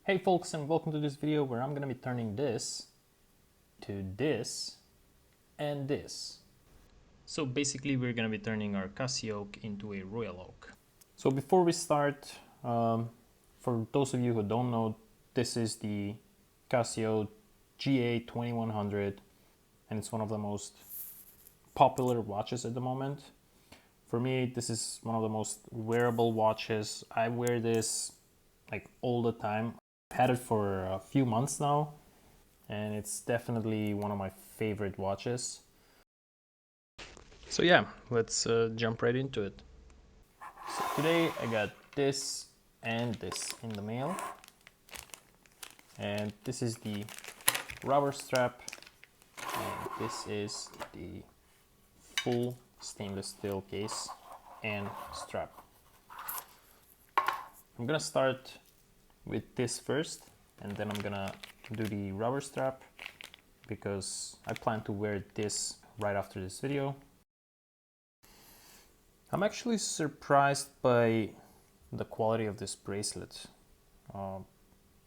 Hey folks, and welcome to this video where I'm going to be turning this to this and this. So basically we're going to be turning our CasiOak into a Royal Oak. So before we start, for those of you who don't know, this is the Casio GA2100 and it's one of the most popular watches at the moment. For me, this is one of the most wearable watches. I wear this like all the time. I've had it for a few months now and it's definitely one of my favorite watches. So yeah, let's jump right into it. So today I got this and this in the mail, and this is the rubber strap and this is the full stainless steel case and strap. I'm gonna start with this first and then I'm gonna do the rubber strap because I plan to wear this right after this video. I'm actually surprised by the quality of this bracelet.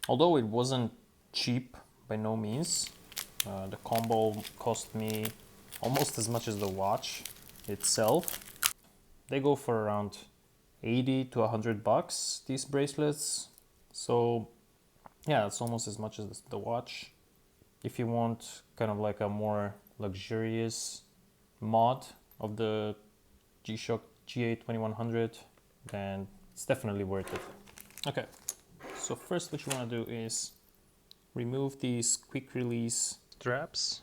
Although it wasn't cheap by no means, the combo cost me almost as much as the watch itself. They go for around 80 to 100 bucks, these bracelets. So yeah, it's almost as much as the watch. If you want kind of like a more luxurious mod of the G-Shock GA2100, then it's definitely worth it. Okay, so first what you want to do is remove these quick release straps.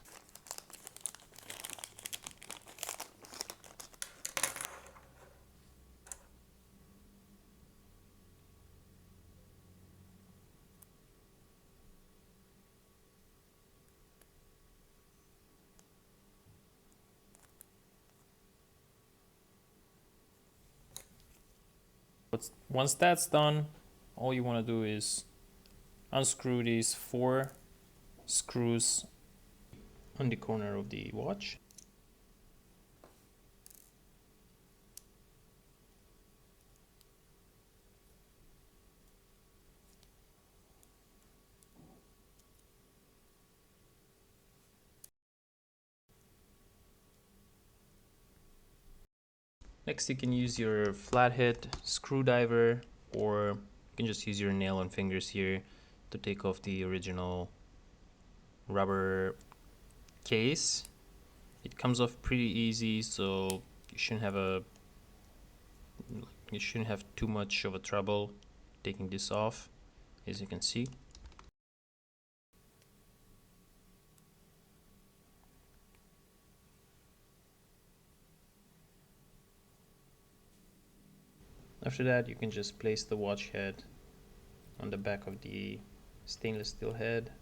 Once that's done, all you want to do is unscrew these 4 screws on the corner of the watch. Next, you can use your flathead screwdriver, or you can just use your nail and fingers here to take off the original rubber case. It comes off pretty easy, so you shouldn't have too much of a trouble taking this off, as you can see. After that, you can just place the watch head on the back of the stainless steel head.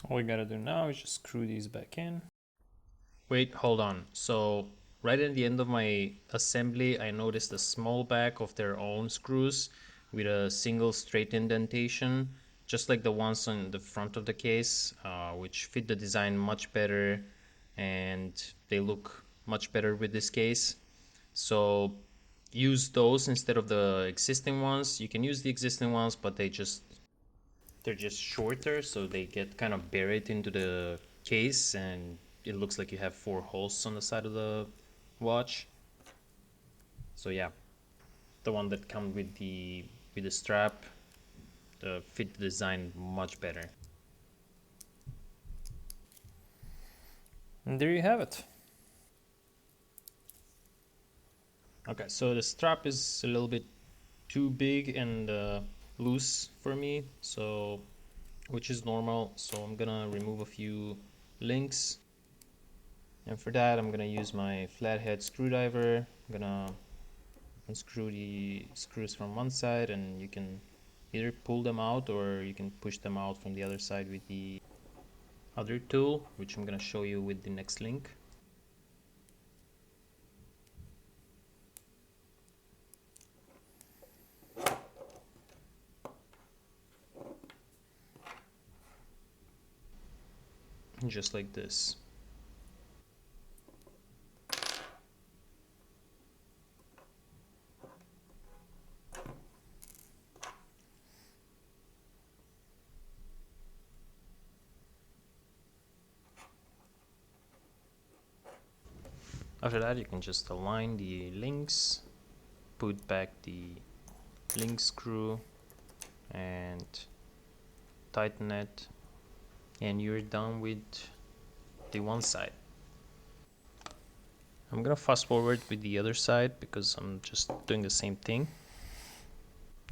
All we gotta do now is just screw these back in. Wait, hold on. So right at the end of my assembly, I noticed a small back of their own screws with a single straight indentation, just like the ones on the front of the case, which fit the design much better and they look much better with this case. So use those instead of the existing ones. You can use the existing ones, but they're just shorter, so they get kind of buried into the case and it looks like you have 4 holes on the side of the watch. So yeah, the one that comes with the strap, fit the design much better. And there you have it. Okay, so the strap is a little bit too big and loose for me, so which is normal. So I'm gonna remove a few links, and for that I'm gonna use my flathead screwdriver. I'm gonna unscrew the screws from one side, and you can either pull them out or you can push them out from the other side with the other tool, which I'm gonna show you with the next link. Just like this. After that, you can just align the links, put back the link screw and tighten it, and you're done with the one side. I'm gonna fast forward with the other side because I'm just doing the same thing.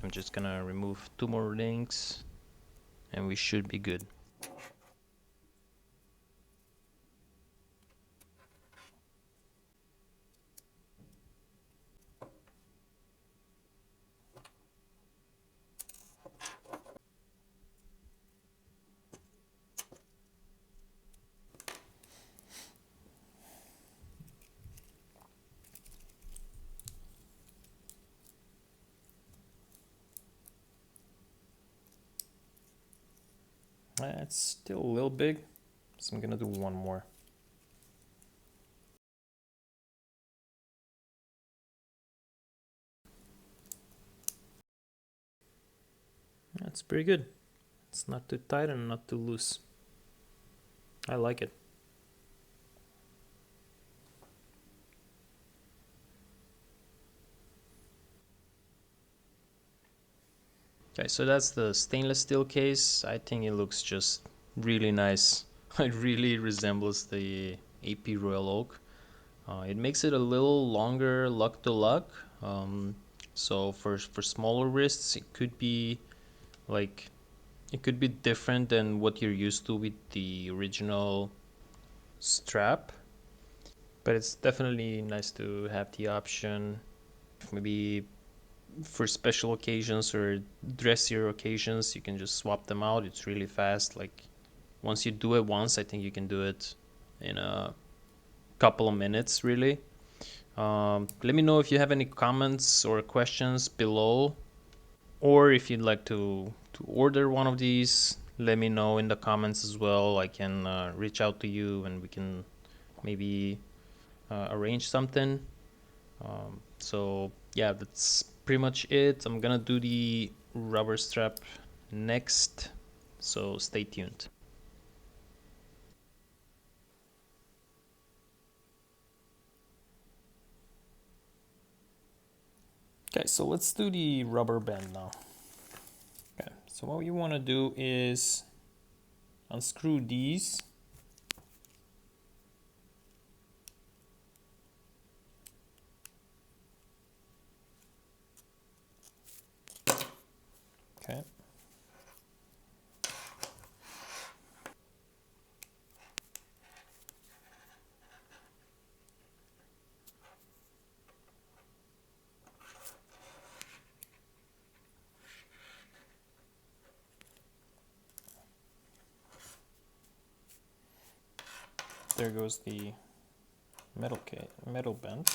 I'm just gonna remove 2 more links and we should be good. It's still a little big, so I'm gonna do one more. That's pretty good. It's not too tight and not too loose. I like it. Okay, so that's the stainless steel case. I think it looks just really nice. It really resembles the AP Royal Oak. It makes it a little longer luck to luck. So for smaller wrists, it could be like it could be different than what you're used to with the original strap. But it's definitely nice to have the option, maybe for special occasions or dressier occasions, you can just swap them out. It's really fast. Like once you do it once, I think you can do it in a couple of minutes, really. Let me know if you have any comments or questions below, or if you'd like to order one of these, let me know in the comments as well. I can reach out to you and we can maybe arrange something. So yeah, that's pretty much it. I'm gonna do the rubber strap next, so stay tuned. Okay, so let's do the rubber band now. Okay, so what you want to do is unscrew these. Okay. There goes the metal band.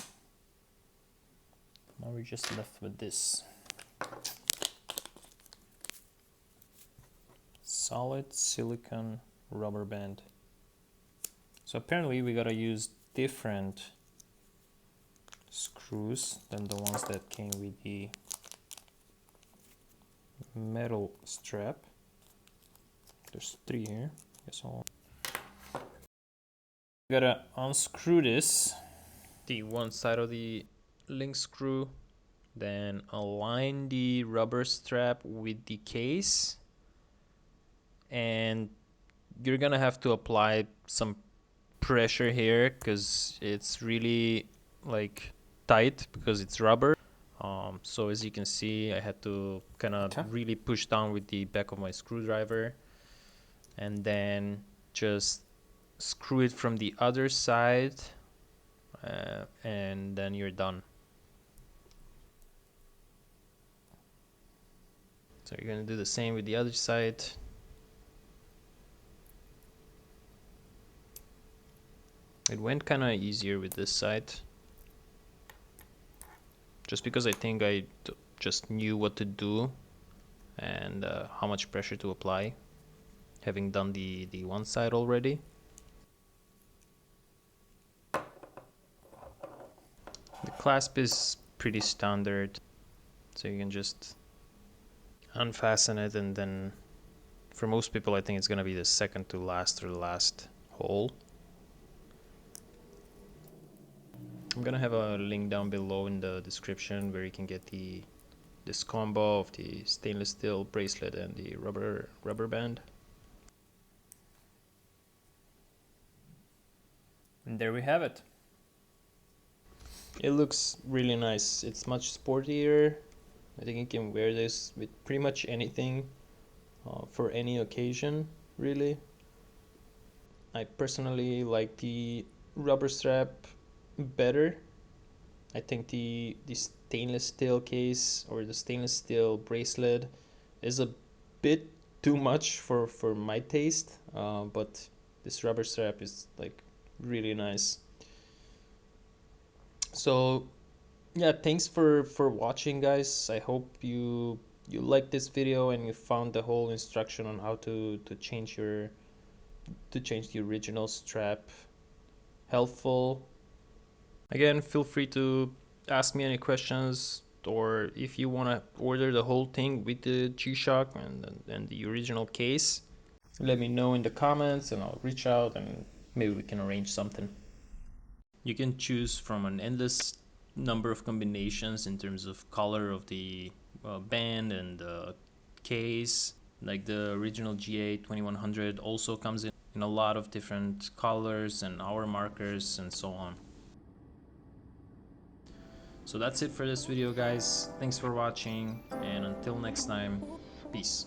Now we're just left with this solid silicone rubber band. So apparently we gotta use different screws than the ones that came with the metal strap. There's 3 here. Guess I'll gotta unscrew this, the one side of the link screw, then align the rubber strap with the case, and you're gonna have to apply some pressure here because it's really like tight because it's rubber. So as you can see, I had to kind of really push down with the back of my screwdriver and then just screw it from the other side, and then you're done. So you're gonna do the same with the other side. It went kind of easier with this side, just because I think I just knew what to do and how much pressure to apply, having done the one side already. The clasp is pretty standard, so you can just unfasten it, and then for most people I think it's gonna be the second to last or the last hole. I'm gonna have a link down below in the description where you can get this combo of the stainless steel bracelet and the rubber band. And there we have it. It looks really nice. It's much sportier. I think you can wear this with pretty much anything, for any occasion, really. I personally like the rubber strap better. I think the stainless steel case or the stainless steel bracelet is a bit too much for my taste, but this rubber strap is like really nice. So yeah, thanks for watching, guys. I hope you liked this video and you found the whole instruction on how to change the original strap helpful. Again, feel free to ask me any questions, or if you want to order the whole thing with the G-Shock and the original case, let me know in the comments and I'll reach out and maybe we can arrange something. You can choose from an endless number of combinations in terms of color of the band and the case. Like the original GA2100 also comes in a lot of different colors and hour markers and so on. So that's it for this video, guys. Thanks for watching, and until next time, peace.